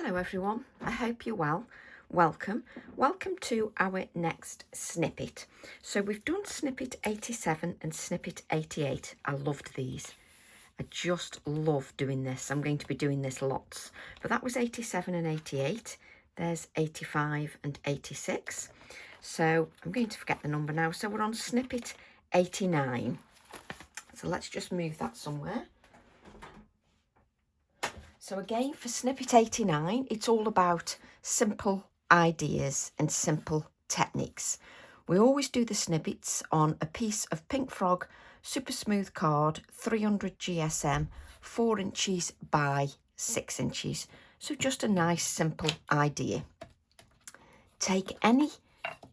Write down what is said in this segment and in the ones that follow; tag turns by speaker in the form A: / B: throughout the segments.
A: Hello everyone, I hope you're well. Welcome to our next snippet. So we've done snippet 87 and snippet 88. I loved these. I just love doing this. I'm going to be doing this lots. But that was 87 and 88. There's 85 and 86. So I'm going to forget the number now. So we're on snippet 89. So let's just move that somewhere. So again, for snippet 89, it's all about simple ideas and simple techniques. We always do the snippets on a piece of Pink Frog super smooth card, 300 GSM, 4 inches by 6 inches. So just a nice simple idea. Take any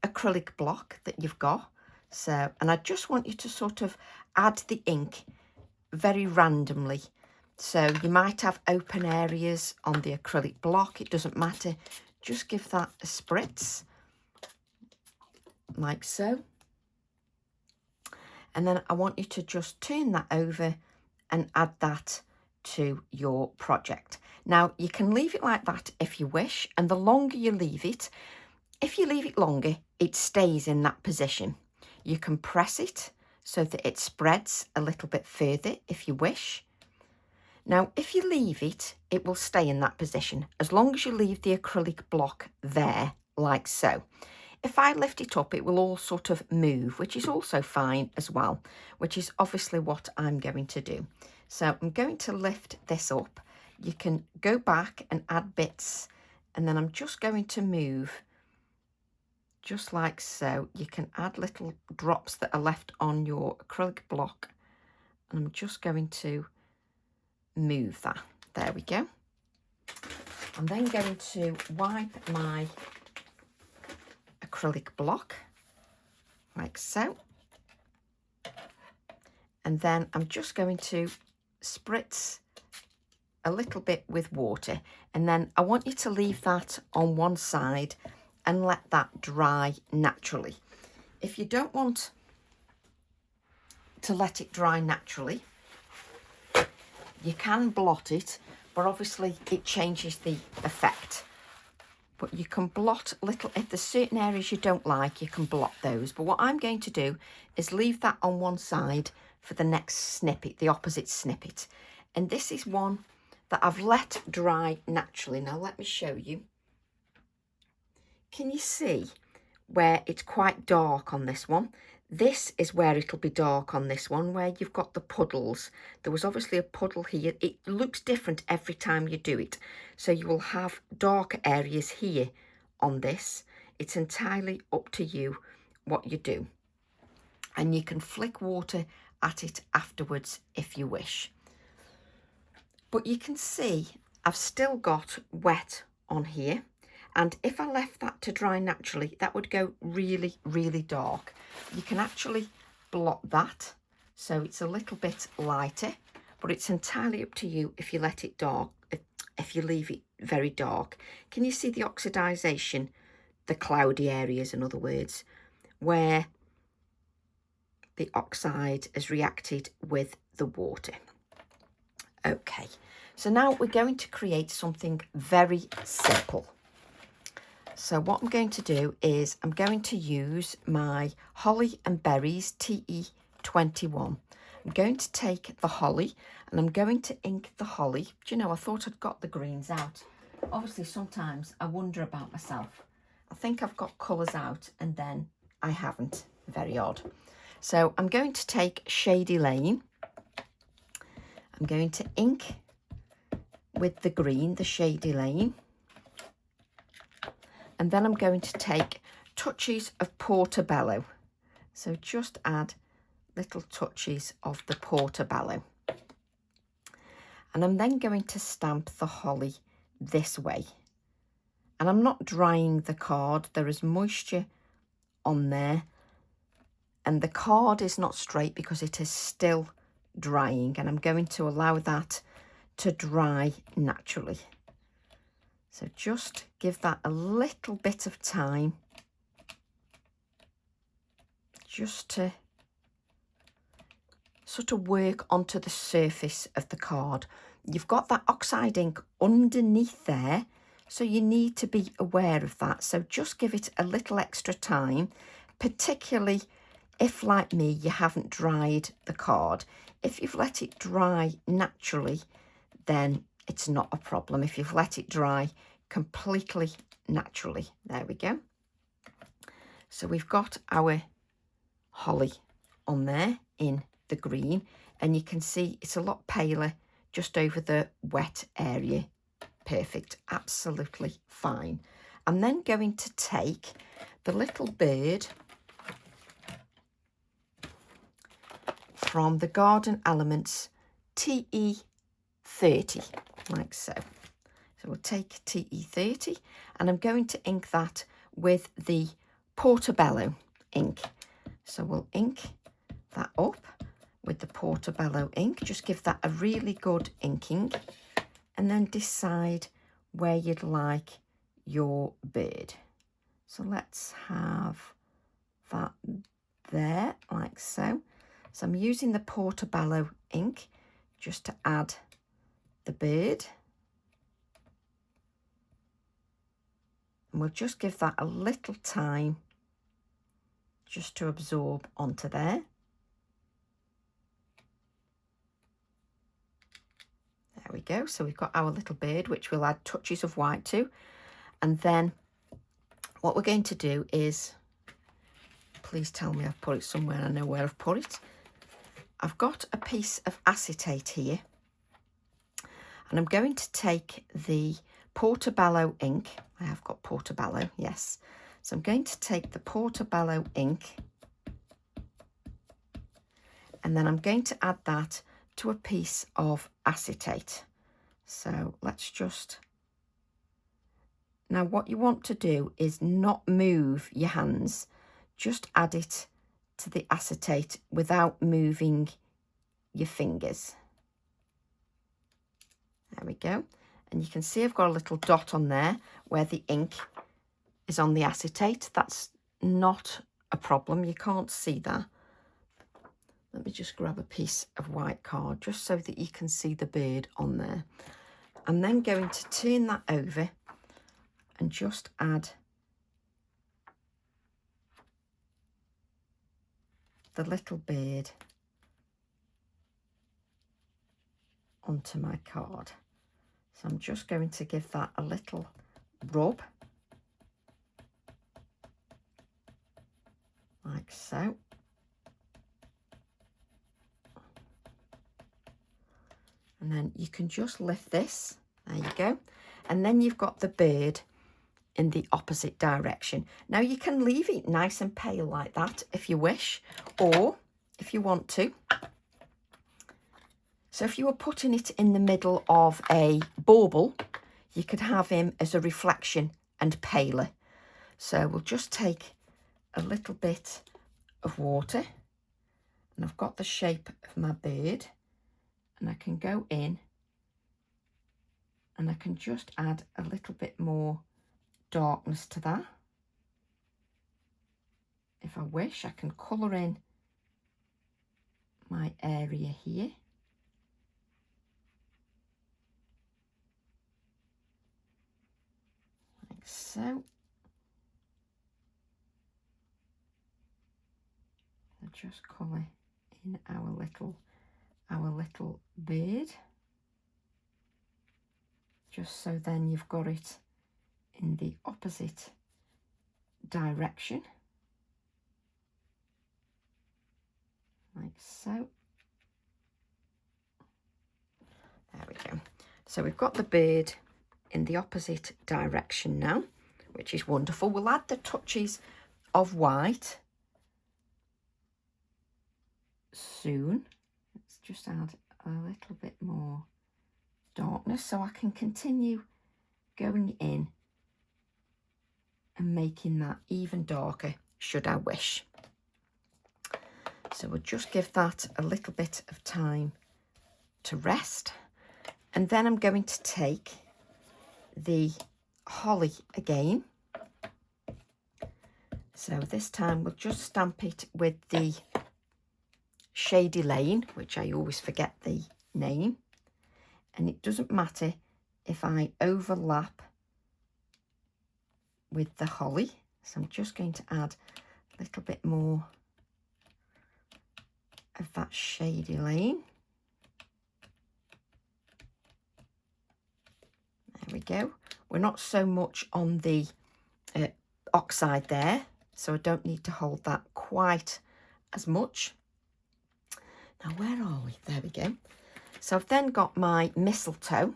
A: acrylic block that you've got. So, and I just want you to sort of add the ink very randomly. So you might have open areas on the acrylic block, it doesn't matter. Just give that a spritz, like so. And then I want you to just turn that over and add that to your project. Now you can leave it like that if you wish, and the longer you leave it, if you leave it longer, it stays in that position. You can press it so that it spreads a little bit further if you wish. Now, if you leave it, it will stay in that position, as long as you leave the acrylic block there, like so. If I lift it up, it will all sort of move, which is also fine as well, which is obviously what I'm going to do. So I'm going to lift this up. You can go back and add bits, and then I'm just going to move, just like so. You can add little drops that are left on your acrylic block, and I'm just going to move that. There we go. I'm then going to wipe my acrylic block like so, and then I'm just going to spritz a little bit with water, and then I want you to leave that on one side and let that dry naturally. If you don't want to let it dry naturally, you can blot it, but obviously it changes the effect. But you can blot little, if there's certain areas you don't like, you can blot those. But what I'm going to do is leave that on one side for the next snippet, the opposite snippet. And this is one that I've let dry naturally. Now let me show you. Can you see where it's quite dark on this one? This is where it'll be dark on this one, where you've got the puddles. There was obviously a puddle here. It looks different every time you do it. So you will have darker areas here on this. It's entirely up to you what you do. And you can flick water at it afterwards if you wish. But you can see I've still got wet on here. And if I left that to dry naturally, that would go really, really dark. You can actually blot that, so it's a little bit lighter, but it's entirely up to you if you let it dark, if you leave it very dark. Can you see the oxidization, the cloudy areas, in other words, where the oxide has reacted with the water? Okay, so now we're going to create something very simple. So what I'm going to do is I'm going to use my Holly and Berries TE21. I'm going to take the holly and I'm going to ink the holly. Do you know, I thought I'd got the greens out. Obviously, sometimes I wonder about myself. I think I've got colours out and then I haven't. Very odd. So I'm going to take Shady Lane. I'm going to ink with the green, the Shady Lane. And then I'm going to take touches of Portobello. So just add little touches of the Portobello. And I'm then going to stamp the holly this way. And I'm not drying the card. There is moisture on there. And the card is not straight because it is still drying. And I'm going to allow that to dry naturally. So just give that a little bit of time just to sort of work onto the surface of the card. You've got that oxide ink underneath there, So you need to be aware of that. So just give it a little extra time, particularly if, like me, you haven't dried the card. If you've let it dry naturally, then it's not a problem. If you've let it dry completely naturally, there we go. So we've got our holly on there in the green, and you can see it's a lot paler just over the wet area. Perfect, absolutely fine. I'm then going to take the little bird from the Garden Elements TE30, like so. So we'll take TE30 and I'm going to ink that with the Portobello ink. So we'll ink that up with the Portobello ink. Just give that a really good inking and then decide where you'd like your bird. So let's have that there, like so. So I'm using the Portobello ink just to add the bird. And we'll just give that a little time just to absorb onto there. There we go. So we've got our little bird, which we'll add touches of white to. And then what we're going to do is, please tell me I've put it somewhere, I know where I've put it. I've got a piece of acetate here. And I'm going to take the Portobello ink. I have got Portobello, yes. So I'm going to take the Portobello ink and then I'm going to add that to a piece of acetate. So let's just... Now what you want to do is not move your hands. Just add it to the acetate without moving your fingers. There we go. And you can see I've got a little dot on there where the ink is on the acetate. That's not a problem. You can't see that. Let me just grab a piece of white card just so that you can see the bird on there. I'm then going to turn that over and just add the little bird onto my card. So I'm just going to give that a little rub, like so. And then you can just lift this, there you go. And then you've got the bird in the opposite direction. Now you can leave it nice and pale like that if you wish, or if you want to. So if you were putting it in the middle of a bauble, you could have him as a reflection and paler. So we'll just take a little bit of water, and I've got the shape of my bird, and I can go in and I can just add a little bit more darkness to that. If I wish, I can colour in my area here. Like so. I'll just colour in our little bird. Just so then you've got it in the opposite direction. Like so. There we go. So we've got the bird in the opposite direction now, which is wonderful. We'll add the touches of white soon. Let's just add a little bit more darkness so I can continue going in and making that even darker should I wish. So we'll just give that a little bit of time to rest, and then I'm going to take the holly again. So this time we'll just stamp it with the Shady Lane, which I always forget the name, and it doesn't matter if I overlap with the holly. So I'm just going to add a little bit more of that shady lane. There we go. We're not so much on the oxide there, so I don't need to hold that quite as much. Now, where are we? There we go. So I've then got my mistletoe.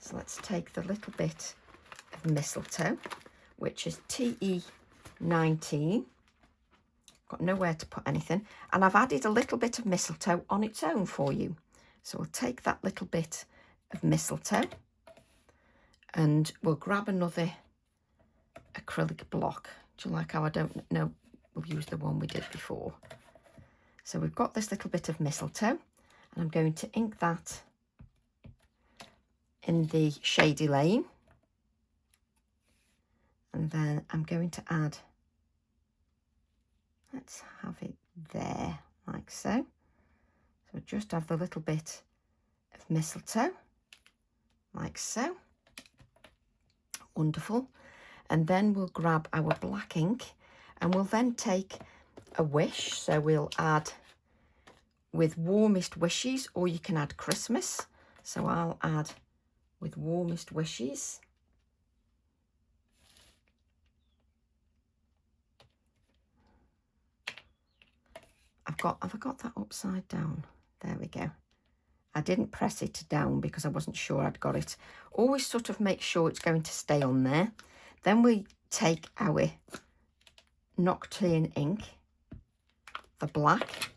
A: So let's take the little bit of mistletoe, which is TE19. Got nowhere to put anything. And I've added a little bit of mistletoe on its own for you. So we'll take that little bit of mistletoe and we'll grab another acrylic block. Do you like how I don't know? We'll use the one we did before. So we've got this little bit of mistletoe and I'm going to ink that in the shady lane. And then I'm going to add, let's have it there, like so. So just have the little bit of mistletoe, like so. Wonderful. And then we'll grab our black ink and we'll then take a wish. So we'll add with warmest wishes, or you can add Christmas. So I'll add with warmest wishes. Have I got that upside down? There we go. I didn't press it down because I wasn't sure I'd got it. Always sort of make sure it's going to stay on there. Then we take our Nocturne ink, the black,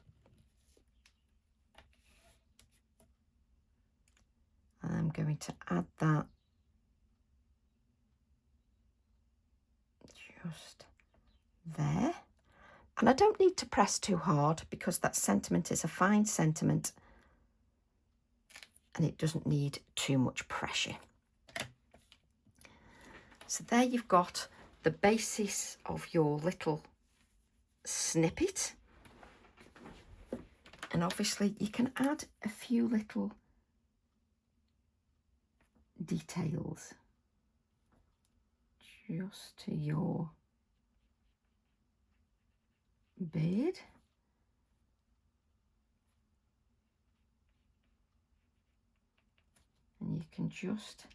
A: and I'm going to add that just there. And I don't need to press too hard because that sentiment is a fine sentiment and it doesn't need too much pressure. So there you've got the basis of your little snippet. And obviously you can add a few little details just to your beard. And you can just,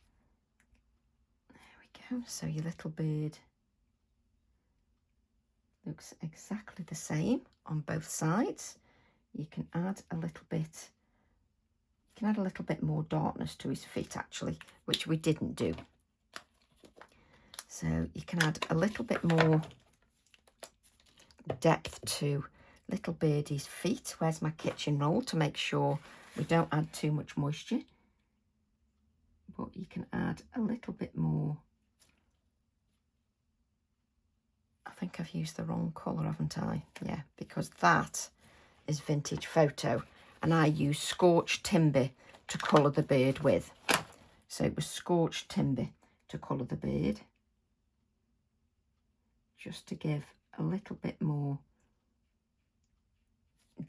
A: there we go, so your little beard looks exactly the same on both sides. You can add a little bit, you can add a little bit more darkness to his feet actually, which we didn't do. So you can add a little bit more depth to little birdie's feet. Where's my kitchen roll to make sure we don't add too much moisture? But you can add a little bit more. I think I've used the wrong colour, haven't I? Yeah, because that is vintage photo and I use scorched timber to colour the bird with. So it was scorched timber to colour the bird, just to give a little bit more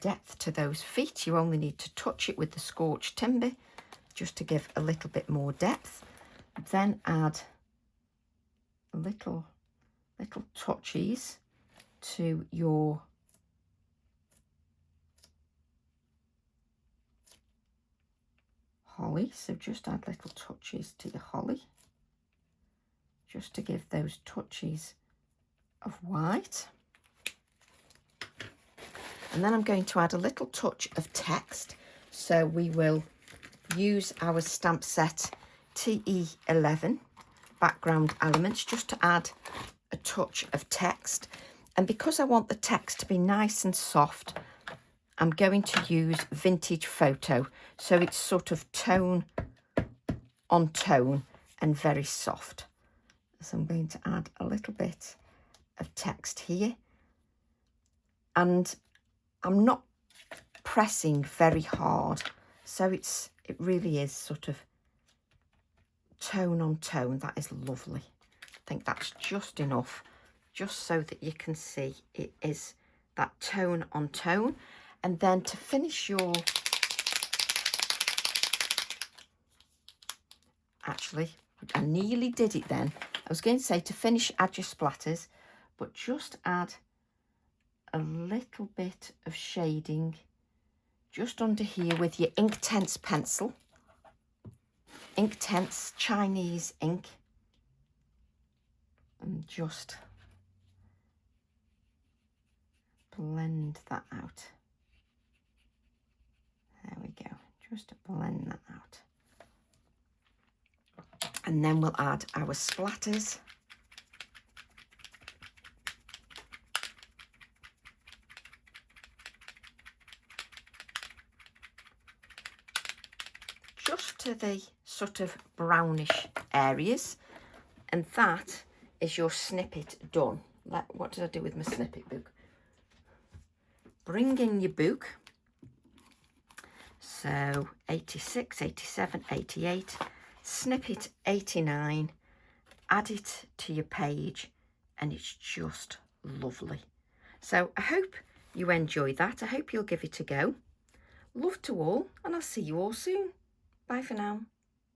A: depth to those feet. You only need to touch it with the scorched timber just to give a little bit more depth. Then add a little touches to your holly. So just add little touches to your holly just to give those touches of white. And then I'm going to add a little touch of text. So we will use our stamp set TE11 background elements just to add a touch of text. And because I want the text to be nice and soft, I'm going to use vintage photo. So it's sort of tone on tone and very soft. So I'm going to add a little bit of text here. And I'm not pressing very hard. So it really is sort of tone on tone. That is lovely. I think that's just enough, just so that you can see it is that tone on tone. And then to finish your, actually, I nearly did it then. I was going to say to finish, add your splatters, but just add a little bit of shading just under here with your Inktense pencil. Inktense Chinese ink. And just blend that out. There we go. Just blend that out. And then we'll add our splatters. Just to the sort of brownish areas. And that is your snippet done. What did I do with my snippet book? Bring in your book. So 86, 87, 88, snippet 89, add it to your page, and it's just lovely. So I hope you enjoy that. I hope you'll give it a go. Love to all, and I'll see you all soon. Bye for now.